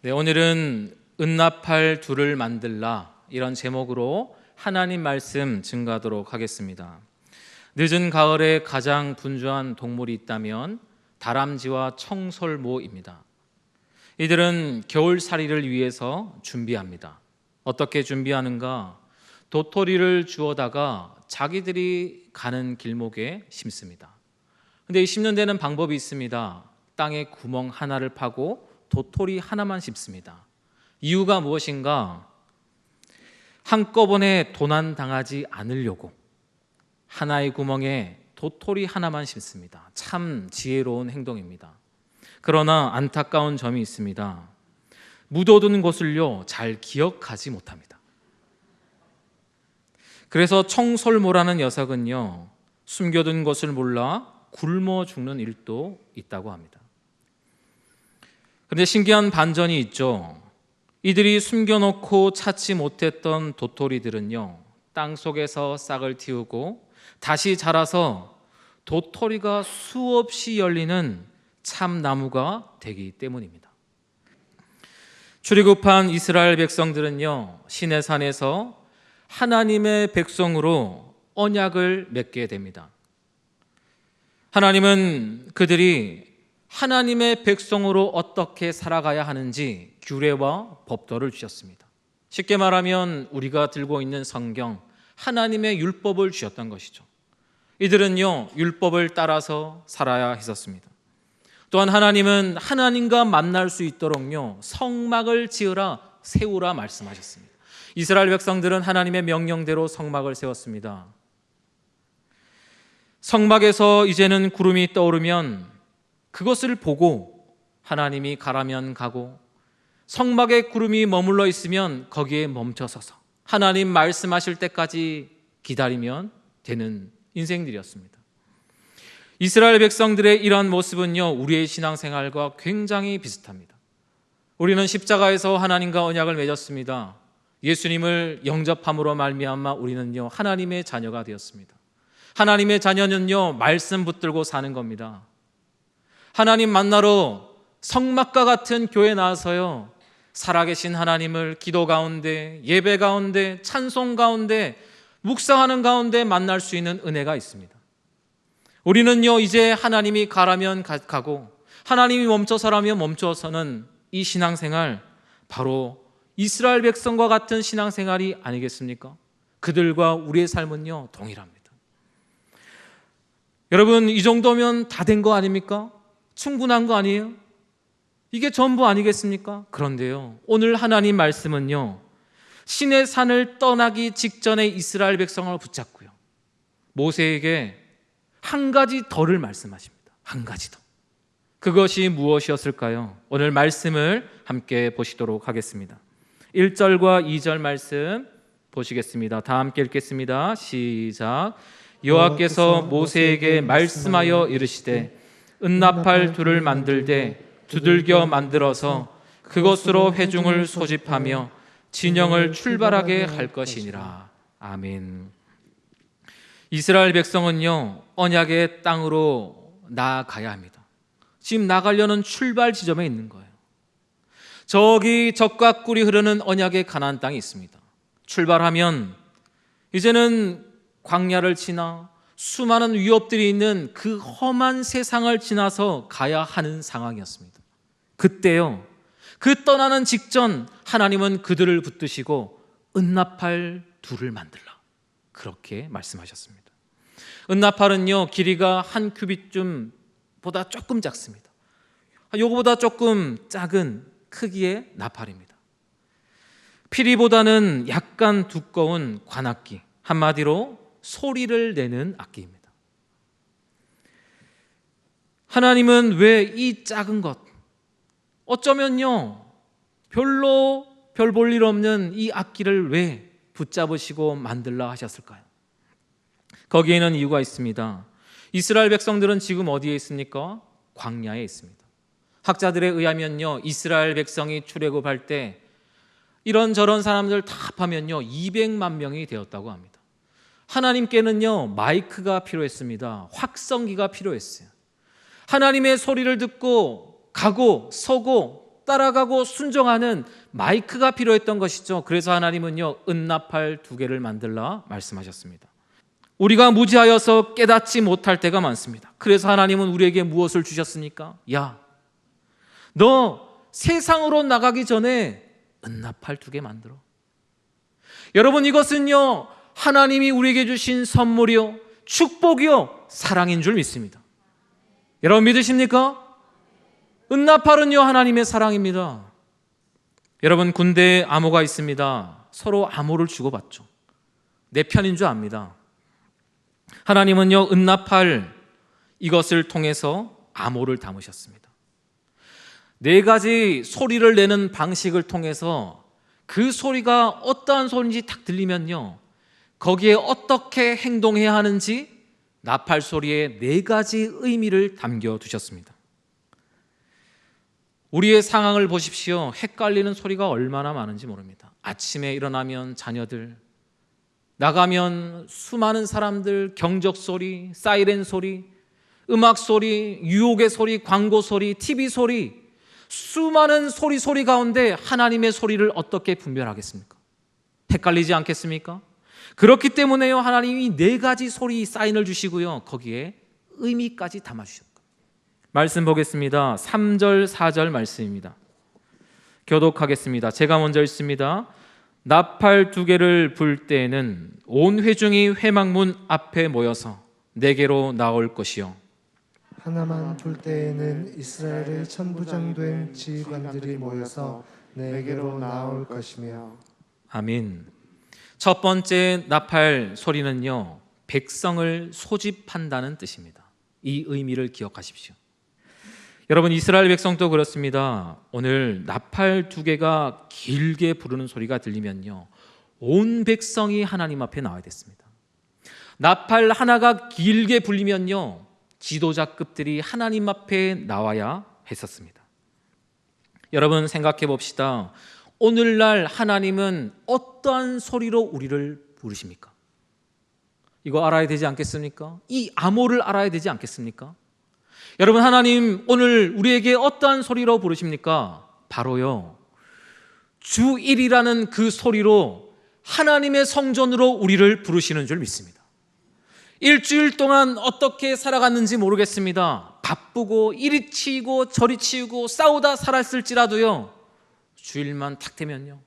네, 오늘은 은나팔 둘을 만들라 이런 제목으로 하나님 말씀 증거하도록 하겠습니다. 늦은 가을에 가장 분주한 동물이 있다면 다람쥐와 청설모입니다. 이들은 겨울살이를 위해서 준비합니다. 어떻게 준비하는가? 도토리를 주워다가 자기들이 가는 길목에 심습니다. 근데 이 심는 데는 방법이 있습니다. 땅에 구멍 하나를 파고 도토리 하나만 심습니다. 이유가 무엇인가? 한꺼번에 도난당하지 않으려고 하나의 구멍에 도토리 하나만 심습니다. 참 지혜로운 행동입니다. 그러나 안타까운 점이 있습니다. 묻어둔 곳을요 잘 기억하지 못합니다. 그래서 청설모라는 녀석은요 숨겨둔 것을 몰라 굶어 죽는 일도 있다고 합니다. 그런데 신기한 반전이 있죠. 이들이 숨겨놓고 찾지 못했던 도토리들은요 땅속에서 싹을 틔우고 다시 자라서 도토리가 수없이 열리는 참나무가 되기 때문입니다. 출애굽한 이스라엘 백성들은요 시내산에서 하나님의 백성으로 언약을 맺게 됩니다. 하나님은 그들이 하나님의 백성으로 어떻게 살아가야 하는지 규례와 법도를 주셨습니다. 쉽게 말하면 우리가 들고 있는 성경, 하나님의 율법을 주셨던 것이죠. 이들은요 율법을 따라서 살아야 했었습니다. 또한 하나님은 하나님과 만날 수 있도록요 성막을 지으라 세우라 말씀하셨습니다. 이스라엘 백성들은 하나님의 명령대로 성막을 세웠습니다. 성막에서 이제는 구름이 떠오르면 그것을 보고 하나님이 가라면 가고 성막에 구름이 머물러 있으면 거기에 멈춰서서 하나님 말씀하실 때까지 기다리면 되는 인생들이었습니다. 이스라엘 백성들의 이러한 모습은요 우리의 신앙생활과 굉장히 비슷합니다. 우리는 십자가에서 하나님과 언약을 맺었습니다. 예수님을 영접함으로 말미암아 우리는요 하나님의 자녀가 되었습니다. 하나님의 자녀는요 말씀 붙들고 사는 겁니다. 하나님 만나러 성막과 같은 교회에 나와서요 살아계신 하나님을 기도 가운데, 예배 가운데, 찬송 가운데, 묵상하는 가운데 만날 수 있는 은혜가 있습니다. 우리는요 이제 하나님이 가라면 가고 하나님이 멈춰서라면 멈춰서는 이 신앙생활 바로 이스라엘 백성과 같은 신앙생활이 아니겠습니까? 그들과 우리의 삶은요 동일합니다. 여러분 이 정도면 다 된 거 아닙니까? 충분한 거 아니에요? 이게 전부 아니겠습니까? 그런데요 오늘 하나님 말씀은요 신의 산을 떠나기 직전에 이스라엘 백성을 붙잡고요 모세에게 한 가지 더를 말씀하십니다. 한 가지 더. 그것이 무엇이었을까요? 오늘 말씀을 함께 보시도록 하겠습니다. 1절과 2절 말씀 보시겠습니다. 다 함께 읽겠습니다. 시작. 여호와께서 모세에게 말씀하여 이르시되 은나팔 둘을 만들되 두들겨 만들어서 그것으로 회중을 소집하며 진영을 출발하게 할 것이니라. 아멘. 이스라엘 백성은요 언약의 땅으로 나아가야 합니다. 지금 나가려는 출발 지점에 있는 거예요. 저기 적과 꿀이 흐르는 언약의 가나안 땅이 있습니다. 출발하면 이제는 광야를 지나 수많은 위협들이 있는 그 험한 세상을 지나서 가야 하는 상황이었습니다. 그때요 그 떠나는 직전 하나님은 그들을 붙드시고 은나팔 둘을 만들라 그렇게 말씀하셨습니다. 은나팔은요 길이가 한 큐빗쯤보다 조금 작습니다. 요거보다 조금 작은 크기의 나팔입니다. 피리보다는 약간 두꺼운 관악기, 한마디로 소리를 내는 악기입니다. 하나님은 왜 이 작은 것, 어쩌면요 별로 별 볼 일 없는 이 악기를 왜 붙잡으시고 만들라 하셨을까요? 거기에는 이유가 있습니다. 이스라엘 백성들은 지금 어디에 있습니까? 광야에 있습니다. 학자들에 의하면요 이스라엘 백성이 출애굽할 때 이런저런 사람들 다 합하면요 200만 명이 되었다고 합니다. 하나님께는요 마이크가 필요했습니다. 확성기가 필요했어요. 하나님의 소리를 듣고 가고 서고 따라가고 순종하는 마이크가 필요했던 것이죠. 그래서 하나님은요, 은나팔 2개를 만들라 말씀하셨습니다. 우리가 무지하여서 깨닫지 못할 때가 많습니다. 그래서 하나님은 우리에게 무엇을 주셨습니까? 야, 너 세상으로 나가기 전에 은나팔 2개 만들어. 여러분, 이것은요, 하나님이 우리에게 주신 선물이요, 축복이요, 사랑인 줄 믿습니다. 여러분 믿으십니까? 은나팔은요, 하나님의 사랑입니다. 여러분, 군대에 암호가 있습니다. 서로 암호를 주고받죠. 내 편인 줄 압니다. 하나님은요, 은나팔 이것을 통해서 암호를 담으셨습니다. 4가지 소리를 내는 방식을 통해서 그 소리가 어떠한 소리인지 딱 들리면요, 거기에 어떻게 행동해야 하는지 나팔 소리에 4가지 의미를 담겨두셨습니다. 우리의 상황을 보십시오. 헷갈리는 소리가 얼마나 많은지 모릅니다. 아침에 일어나면 자녀들, 나가면 수많은 사람들, 경적 소리, 사이렌 소리, 음악 소리, 유혹의 소리, 광고 소리, TV 소리, 수많은 소리 가운데 하나님의 소리를 어떻게 분별하겠습니까? 헷갈리지 않겠습니까? 그렇기 때문에요, 하나님이 4가지 소리 사인을 주시고요, 거기에 의미까지 담아주셨습니다. 말씀 보겠습니다. 3절 4절 말씀입니다. 교독하겠습니다. 제가 먼저 읽습니다. 나팔 2개를 불 때에는 온 회중이 회막문 앞에 모여서 내게로 나올 것이요, 하나만 불 때에는 이스라엘의 천부장된 지휘관들이 모여서 내게로 나올 것이며. 아멘. 첫 번째 나팔 소리는요, 백성을 소집한다는 뜻입니다. 이 의미를 기억하십시오. 여러분, 이스라엘 백성도 그렇습니다. 오늘 나팔 2개가 길게 부르는 소리가 들리면요, 온 백성이 하나님 앞에 나와야 됐습니다. 나팔 하나가 길게 불리면요, 지도자급들이 하나님 앞에 나와야 했었습니다. 여러분, 생각해 봅시다. 오늘날 하나님은 어떠한 소리로 우리를 부르십니까? 이거 알아야 되지 않겠습니까? 이 암호를 알아야 되지 않겠습니까? 여러분, 하나님 오늘 우리에게 어떠한 소리로 부르십니까? 바로요, 주일이라는 그 소리로 하나님의 성전으로 우리를 부르시는 줄 믿습니다. 일주일 동안 어떻게 살아갔는지 모르겠습니다. 바쁘고 이리 치이고 저리 치이고 싸우다 살았을지라도요, 주일만 탁 되면요,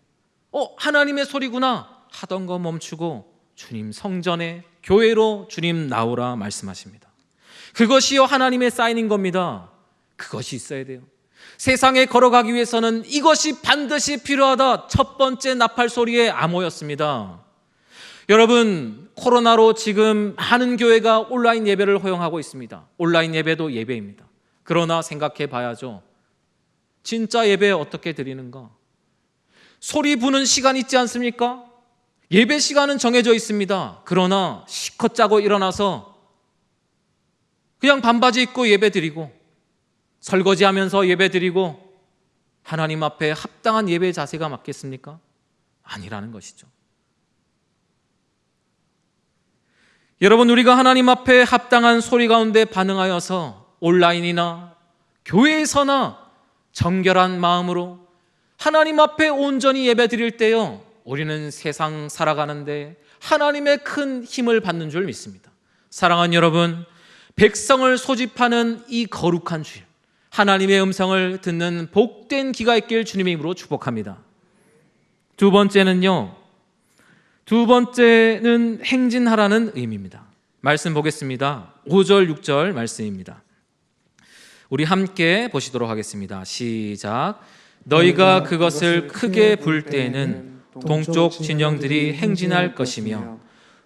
하나님의 소리구나 하던 거 멈추고 주님 성전에, 교회로 주님 나오라 말씀하십니다. 그것이요, 하나님의 사인인 겁니다. 그것이 있어야 돼요. 세상에 걸어가기 위해서는 이것이 반드시 필요하다. 첫 번째 나팔 소리의 암호였습니다. 여러분, 코로나로 지금 많은 교회가 온라인 예배를 허용하고 있습니다. 온라인 예배도 예배입니다. 그러나 생각해 봐야죠. 진짜 예배 어떻게 드리는가? 소리 부는 시간 있지 않습니까? 예배 시간은 정해져 있습니다. 그러나 시컷 자고 일어나서 그냥 반바지 입고 예배 드리고, 설거지하면서 예배 드리고, 하나님 앞에 합당한 예배 자세가 맞겠습니까? 아니라는 것이죠. 여러분, 우리가 하나님 앞에 합당한 소리 가운데 반응하여서 온라인이나 교회에서나 정결한 마음으로 하나님 앞에 온전히 예배 드릴 때요, 우리는 세상 살아가는데 하나님의 큰 힘을 받는 줄 믿습니다. 사랑하는 여러분, 백성을 소집하는 이 거룩한 주일, 하나님의 음성을 듣는 복된 기가 있길 주님의 이름으로 축복합니다. 두 번째는 행진하라는 의미입니다. 말씀 보겠습니다. 5절 6절 말씀입니다. 우리 함께 보시도록 하겠습니다. 시작. 너희가 그것을 크게 불 때에는 동쪽 진영들이 행진할 것이며,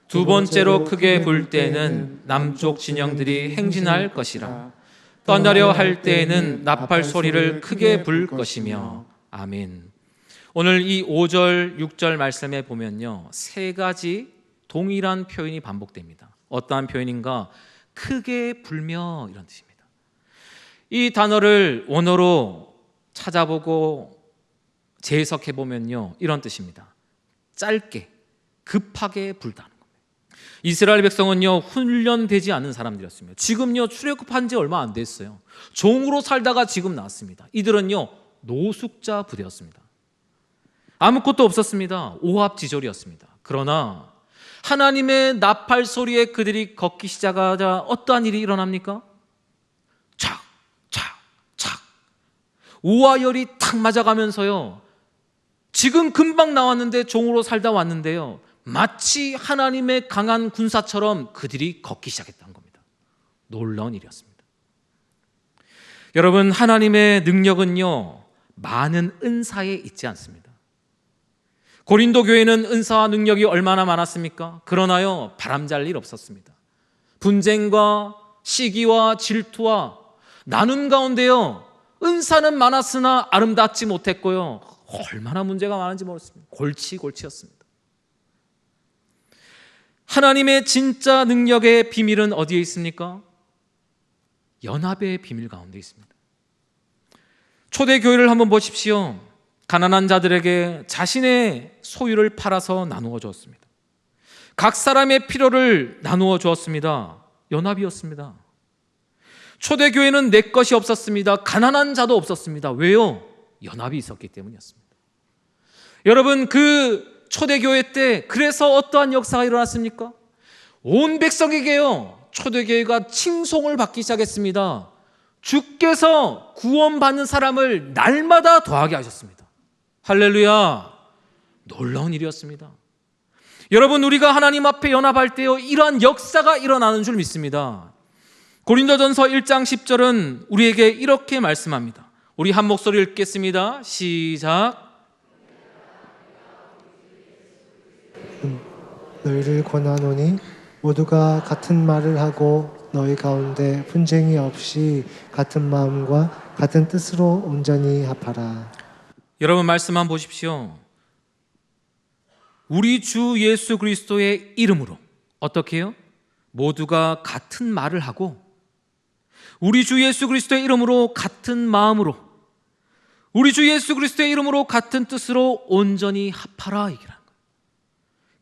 두 번째로 크게 불 때에는 남쪽 진영들이 행진할 것이라. 떠나려 할 때에는 나팔 소리를 크게 불 것이며. 아멘. 오늘 이 5절 6절 말씀에 보면요, 3가지 동일한 표현이 반복됩니다. 어떠한 표현인가? 크게 불며, 이런 뜻입니다. 이 단어를 원어로 찾아보고 재해석해 보면요, 이런 뜻입니다. 짧게, 급하게 불다는 겁니다. 이스라엘 백성은요, 훈련되지 않은 사람들이었습니다. 지금요, 출애굽한 지 얼마 안 됐어요. 종으로 살다가 지금 나왔습니다. 이들은요, 노숙자 부대였습니다. 아무것도 없었습니다. 오합지졸이었습니다. 그러나 하나님의 나팔 소리에 그들이 걷기 시작하자 어떠한 일이 일어납니까? 착, 착, 착. 우화열이 탁 맞아가면서요, 지금 금방 나왔는데 종으로 살다 왔는데요, 마치 하나님의 강한 군사처럼 그들이 걷기 시작했다는 겁니다. 놀라운 일이었습니다. 여러분, 하나님의 능력은요, 많은 은사에 있지 않습니다. 고린도 교회는 은사와 능력이 얼마나 많았습니까? 그러나요, 바람잘 일 없었습니다. 분쟁과 시기와 질투와 나눔 가운데요, 은사는 많았으나 아름답지 못했고요, 얼마나 문제가 많은지 모르겠습니다. 골치였습니다. 하나님의 진짜 능력의 비밀은 어디에 있습니까? 연합의 비밀 가운데 있습니다. 초대교회를 한번 보십시오. 가난한 자들에게 자신의 소유를 팔아서 나누어 주었습니다. 각 사람의 필요를 나누어 주었습니다. 연합이었습니다. 초대교회는 내 것이 없었습니다. 가난한 자도 없었습니다. 왜요? 연합이 있었기 때문이었습니다. 여러분, 그 초대교회 때 그래서 어떠한 역사가 일어났습니까? 온 백성에게요, 초대교회가 칭송을 받기 시작했습니다. 주께서 구원받는 사람을 날마다 더하게 하셨습니다. 할렐루야. 놀라운 일이었습니다. 여러분, 우리가 하나님 앞에 연합할 때요, 이러한 역사가 일어나는 줄 믿습니다. 고린도전서 1장 10절은 우리에게 이렇게 말씀합니다. 우리 한 목소리 읽겠습니다. 시작. 너희를 권하노니 모두가 같은 말을 하고 너희 가운데 분쟁이 없이 같은 마음과 같은 뜻으로 온전히 합하라. 여러분, 말씀 한번 보십시오. 우리 주 예수 그리스도의 이름으로 어떻게 해요? 모두가 같은 말을 하고, 우리 주 예수 그리스도의 이름으로 같은 마음으로, 우리 주 예수 그리스도의 이름으로 같은 뜻으로 온전히 합하라, 얘기라는 거예요.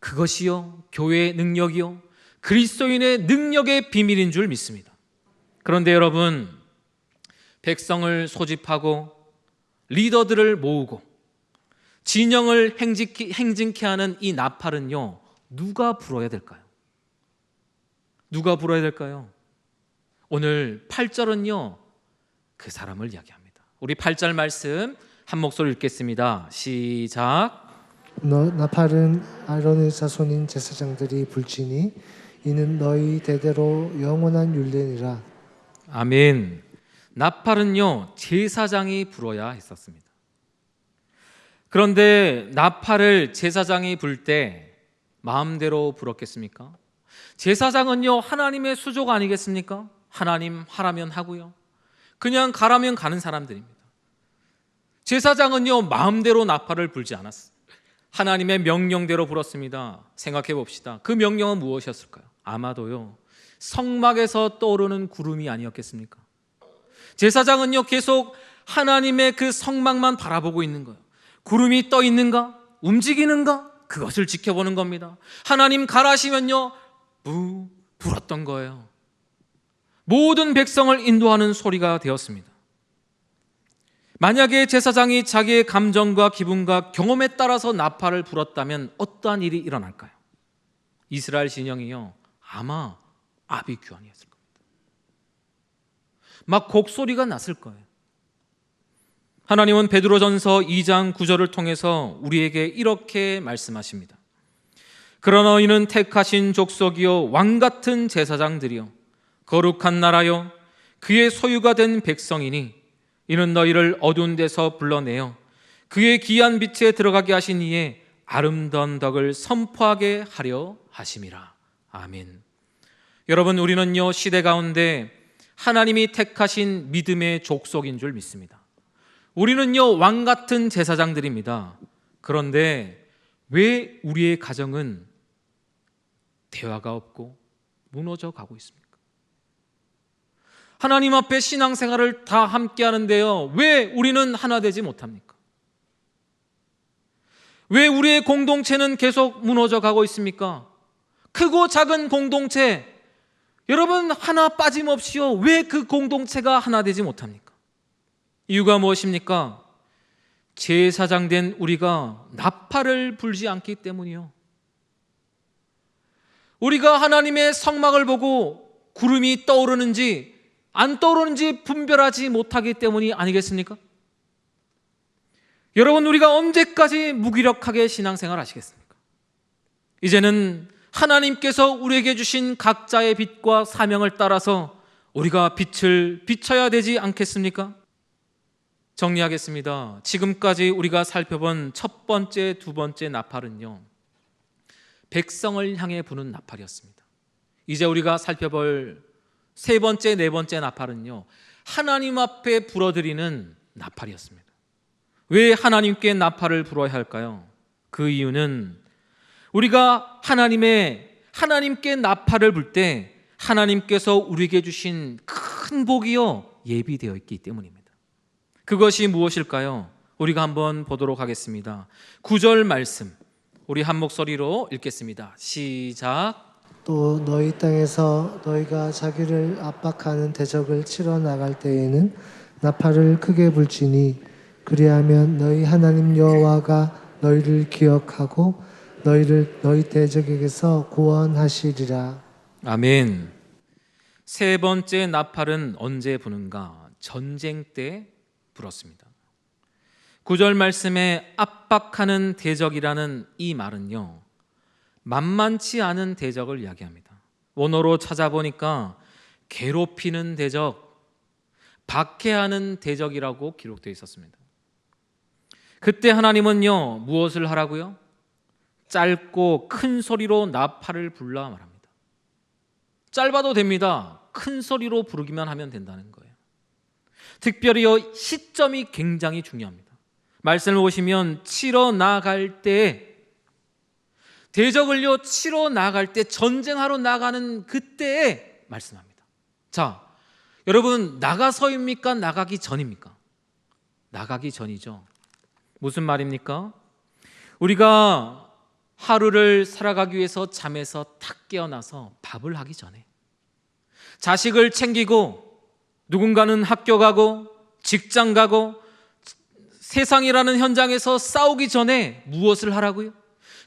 그것이요, 교회의 능력이요, 그리스도인의 능력의 비밀인 줄 믿습니다. 그런데 여러분, 백성을 소집하고 리더들을 모으고 진영을 행진케 하는 이 나팔은요, 누가 불어야 될까요? 누가 불어야 될까요? 오늘 8절은요, 그 사람을 이야기합니다. 우리 8절 말씀 한 목소리 읽겠습니다. 시작. 나팔은 아론의 자손인 제사장들이 불지니 이는 너희 대대로 영원한 율례니라. 아멘. 나팔은요, 제사장이 불어야 했었습니다. 그런데 나팔을 제사장이 불 때 마음대로 불었겠습니까? 제사장은요, 하나님의 수족 아니겠습니까? 하나님 하라면 하고요, 그냥 가라면 가는 사람들입니다. 제사장은요, 마음대로 나팔을 불지 않았어요. 하나님의 명령대로 불었습니다. 생각해 봅시다. 그 명령은 무엇이었을까요? 아마도요, 성막에서 떠오르는 구름이 아니었겠습니까? 제사장은요, 계속 하나님의 그 성막만 바라보고 있는 거예요. 구름이 떠 있는가? 움직이는가? 그것을 지켜보는 겁니다. 하나님 가라시면요, 불었던 거예요. 모든 백성을 인도하는 소리가 되었습니다. 만약에 제사장이 자기의 감정과 기분과 경험에 따라서 나팔을 불었다면 어떠한 일이 일어날까요? 이스라엘 진영이요, 아마 아비규환이었을 겁니다. 막 곡소리가 났을 거예요. 하나님은 베드로전서 2장 9절을 통해서 우리에게 이렇게 말씀하십니다. 그러나 너희는 택하신 족속이요, 왕같은 제사장들이요, 거룩한 나라요, 그의 소유가 된 백성이니 이는 너희를 어두운 데서 불러내어 그의 귀한 빛에 들어가게 하신 이에 아름다운 덕을 선포하게 하려 하심이라. 아멘. 여러분, 우리는요, 시대 가운데 하나님이 택하신 믿음의 족속인 줄 믿습니다. 우리는요, 왕 같은 제사장들입니다. 그런데 왜 우리의 가정은 대화가 없고 무너져 가고 있습니까? 하나님 앞에 신앙생활을 다 함께 하는데요, 왜 우리는 하나 되지 못합니까? 왜 우리의 공동체는 계속 무너져 가고 있습니까? 크고 작은 공동체, 여러분 하나 빠짐없이요, 왜 그 공동체가 하나 되지 못합니까? 이유가 무엇입니까? 제사장 된 우리가 나팔을 불지 않기 때문이요. 우리가 하나님의 성막을 보고 구름이 떠오르는지 안 떠오르는지 분별하지 못하기 때문이 아니겠습니까? 여러분, 우리가 언제까지 무기력하게 신앙생활 하시겠습니까? 이제는 하나님께서 우리에게 주신 각자의 빛과 사명을 따라서 우리가 빛을 비춰야 되지 않겠습니까? 정리하겠습니다. 지금까지 우리가 살펴본 첫 번째, 두 번째 나팔은요, 백성을 향해 부는 나팔이었습니다. 이제 우리가 살펴볼 세 번째, 네 번째 나팔은요, 하나님 앞에 불어드리는 나팔이었습니다. 왜 하나님께 나팔을 불어야 할까요? 그 이유는 우리가 하나님께 나팔을 불 때 하나님께서 우리에게 주신 큰 복이요 예비되어 있기 때문입니다. 그것이 무엇일까요? 우리가 한번 보도록 하겠습니다. 9절 말씀 우리 한 목소리로 읽겠습니다. 시작. 또 너희 땅에서 너희가 자기를 압박하는 대적을 치러 나갈 때에는 나팔을 크게 불지니 그리하면 너희 하나님 여호와가 너희를 기억하고 너희를 너희 대적에게서 구원하시리라. 아멘. 세 번째 나팔은 언제 부는가? 전쟁 때 불었습니다. 9절 말씀에 압박하는 대적이라는 이 말은요, 만만치 않은 대적을 이야기합니다. 원어로 찾아보니까 괴롭히는 대적, 박해하는 대적이라고 기록되어 있었습니다. 그때 하나님은요, 무엇을 하라고요? 짧고 큰 소리로 나팔을 불라 말합니다. 짧아도 됩니다. 큰 소리로 부르기만 하면 된다는 거예요. 특별히 시점이 굉장히 중요합니다. 말씀을 보시면 치러 나갈 때, 대적을요 치러 나갈 때, 전쟁하러 나가는 그때에 말씀합니다. 자, 여러분, 나가서입니까? 나가기 전입니까? 나가기 전이죠. 무슨 말입니까? 우리가 하루를 살아가기 위해서 잠에서 탁 깨어나서 밥을 하기 전에, 자식을 챙기고 누군가는 학교 가고 직장 가고 세상이라는 현장에서 싸우기 전에 무엇을 하라고요?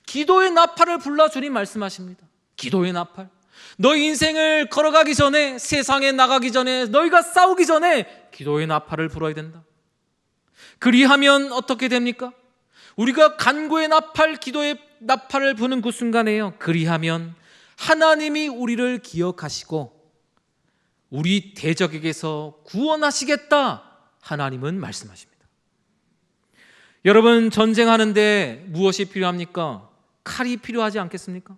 기도의 나팔을 불러 주님 말씀하십니다. 기도의 나팔. 너희 인생을 걸어가기 전에, 세상에 나가기 전에, 너희가 싸우기 전에 기도의 나팔을 불어야 된다. 그리하면 어떻게 됩니까? 우리가 간구의 나팔, 기도의 나팔을 부는 그 순간에요, 그리하면 하나님이 우리를 기억하시고 우리 대적에게서 구원하시겠다, 하나님은 말씀하십니다. 여러분, 전쟁하는데 무엇이 필요합니까? 칼이 필요하지 않겠습니까?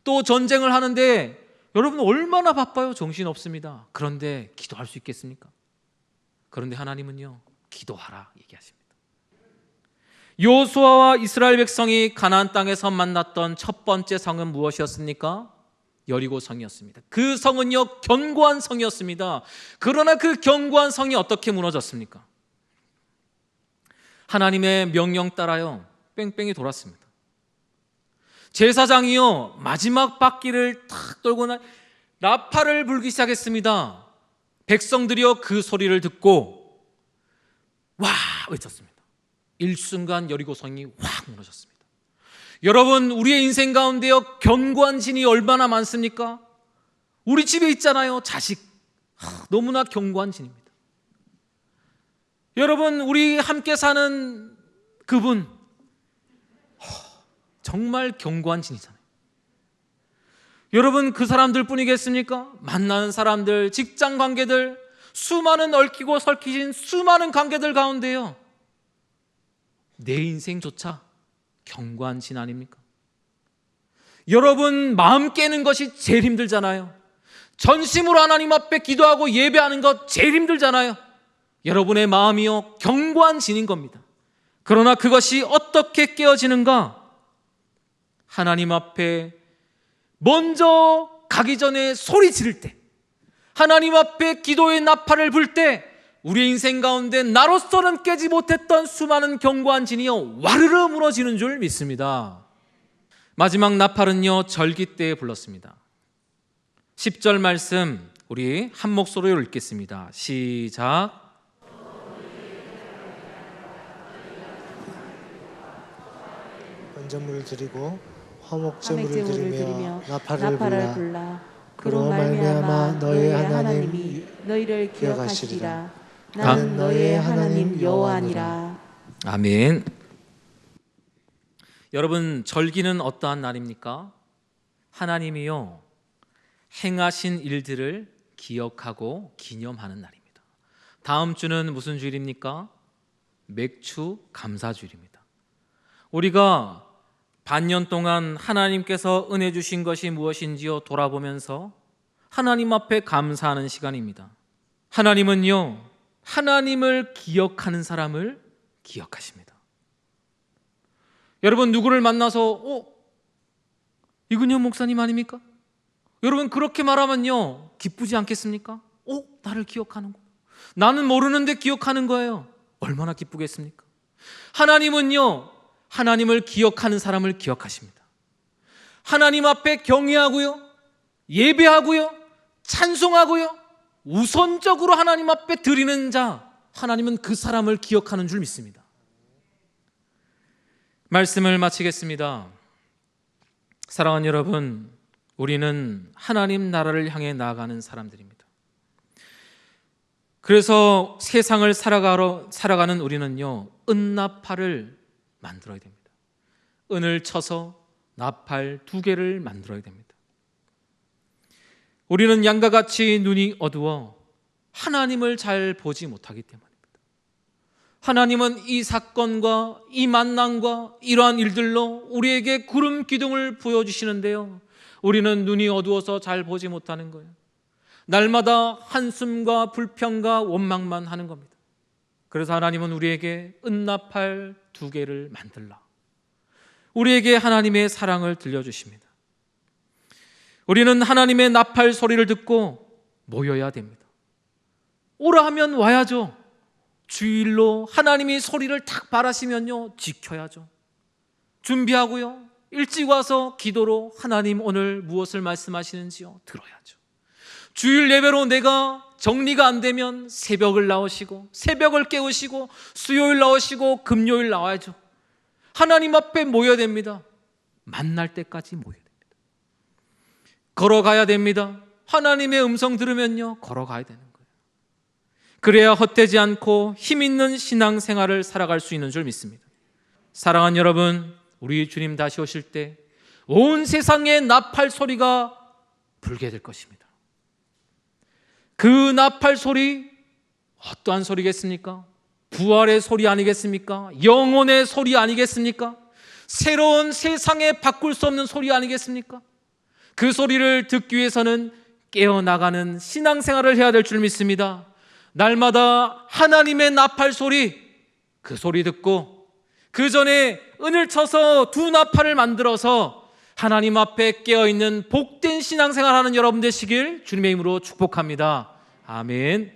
또 전쟁을 하는데 여러분 얼마나 바빠요? 정신없습니다. 그런데 기도할 수 있겠습니까? 그런데 하나님은요, 기도하라 얘기하십니다. 여호수아와 이스라엘 백성이 가나안 땅에서 만났던 첫 번째 성은 무엇이었습니까? 여리고 성이었습니다. 그 성은요, 견고한 성이었습니다. 그러나 그 견고한 성이 어떻게 무너졌습니까? 하나님의 명령 따라요, 뺑뺑이 돌았습니다. 제사장이요, 마지막 바퀴를 탁 돌고 나팔을 불기 시작했습니다. 백성들이요, 그 소리를 듣고 와 외쳤습니다. 일순간 여리고성이 확 무너졌습니다. 여러분, 우리의 인생 가운데요, 견고한 진이 얼마나 많습니까? 우리 집에 있잖아요, 자식. 너무나 견고한 진입니다. 여러분, 우리 함께 사는 그분, 정말 견고한 진이잖아요. 여러분, 그 사람들 뿐이겠습니까? 만나는 사람들, 직장 관계들, 수많은 얽히고 설키진 수많은 관계들 가운데요, 내 인생조차 견고한 진 아닙니까? 여러분, 마음 깨는 것이 제일 힘들잖아요. 전심으로 하나님 앞에 기도하고 예배하는 것 제일 힘들잖아요. 여러분의 마음이요, 견고한 진인 겁니다. 그러나 그것이 어떻게 깨어지는가? 하나님 앞에 먼저 가기 전에 소리 지를 때, 하나님 앞에 기도의 나팔을 불 때, 우리 인생 가운데 나로서는 깨지 못했던 수많은 견고한 진이요, 와르르 무너지는 줄 믿습니다. 마지막 나팔은요, 절기 때에 불렀습니다. 10절 말씀 우리 한 목소리로 읽겠습니다. 시작. 번제물을 드리고 화목제물을 화목제물을 드리며 나팔을 불라 불라 그로 말미암아 너희의 하나님이 너희를 기억하시리라. 나는 너희의 하나님 여호와니라. 아멘. 여러분, 절기는 어떠한 날입니까? 하나님이요 행하신 일들을 기억하고 기념하는 날입니다. 다음 주는 무슨 주일입니까? 맥주 감사주일입니다. 우리가 반년 동안 하나님께서 은혜 주신 것이 무엇인지요 돌아보면서 하나님 앞에 감사하는 시간입니다. 하나님은요 하나님을 기억하는 사람을 기억하십니다. 여러분, 누구를 만나서 이근현 목사님 아닙니까? 여러분, 그렇게 말하면요 기쁘지 않겠습니까? 나를 기억하는구나. 나는 모르는데 기억하는 거예요. 얼마나 기쁘겠습니까? 하나님은요 하나님을 기억하는 사람을 기억하십니다. 하나님 앞에 경외하고요 예배하고요 찬송하고요 우선적으로 하나님 앞에 드리는 자, 하나님은 그 사람을 기억하는 줄 믿습니다. 말씀을 마치겠습니다. 사랑하는 여러분, 우리는 하나님 나라를 향해 나아가는 사람들입니다. 그래서 세상을 살아가는 우리는요 은나팔을 만들어야 됩니다. 은을 쳐서 나팔 2개를 만들어야 됩니다. 우리는 양과 같이 눈이 어두워 하나님을 잘 보지 못하기 때문입니다. 하나님은 이 사건과 이 만남과 이러한 일들로 우리에게 구름 기둥을 보여주시는데요 우리는 눈이 어두워서 잘 보지 못하는 거예요. 날마다 한숨과 불평과 원망만 하는 겁니다. 그래서 하나님은 우리에게 은나팔 2개를 만들라, 우리에게 하나님의 사랑을 들려주십니다. 우리는 하나님의 나팔 소리를 듣고 모여야 됩니다. 오라 하면 와야죠. 주일로 하나님이 소리를 탁 바라시면요 지켜야죠. 준비하고요 일찍 와서 기도로 하나님 오늘 무엇을 말씀하시는지요 들어야죠. 주일 예배로 내가 정리가 안 되면 새벽을 나오시고 새벽을 깨우시고 수요일 나오시고 금요일 나와야죠. 하나님 앞에 모여야 됩니다. 만날 때까지 모여야 됩니다. 걸어가야 됩니다. 하나님의 음성 들으면요 걸어가야 되는 거예요. 그래야 헛되지 않고 힘 있는 신앙생활을 살아갈 수 있는 줄 믿습니다. 사랑하는 여러분, 우리 주님 다시 오실 때 온 세상에 나팔 소리가 불게 될 것입니다. 그 나팔 소리 어떠한 소리겠습니까? 부활의 소리 아니겠습니까? 영혼의 소리 아니겠습니까? 새로운 세상에 바꿀 수 없는 소리 아니겠습니까? 그 소리를 듣기 위해서는 깨어나가는 신앙생활을 해야 될 줄 믿습니다. 날마다 하나님의 나팔 소리, 그 소리 듣고 그 전에 은을 쳐서 2 나팔을 만들어서 하나님 앞에 깨어있는 복된 신앙생활하는 여러분 되시길 주님의 이름으로 축복합니다. 아멘.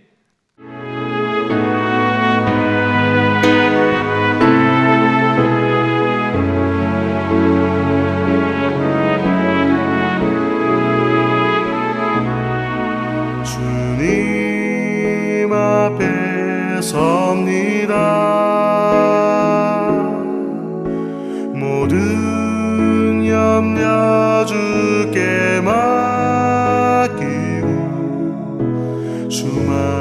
주님 앞에 섭니다. 모든 염려 주께 맡기고 주만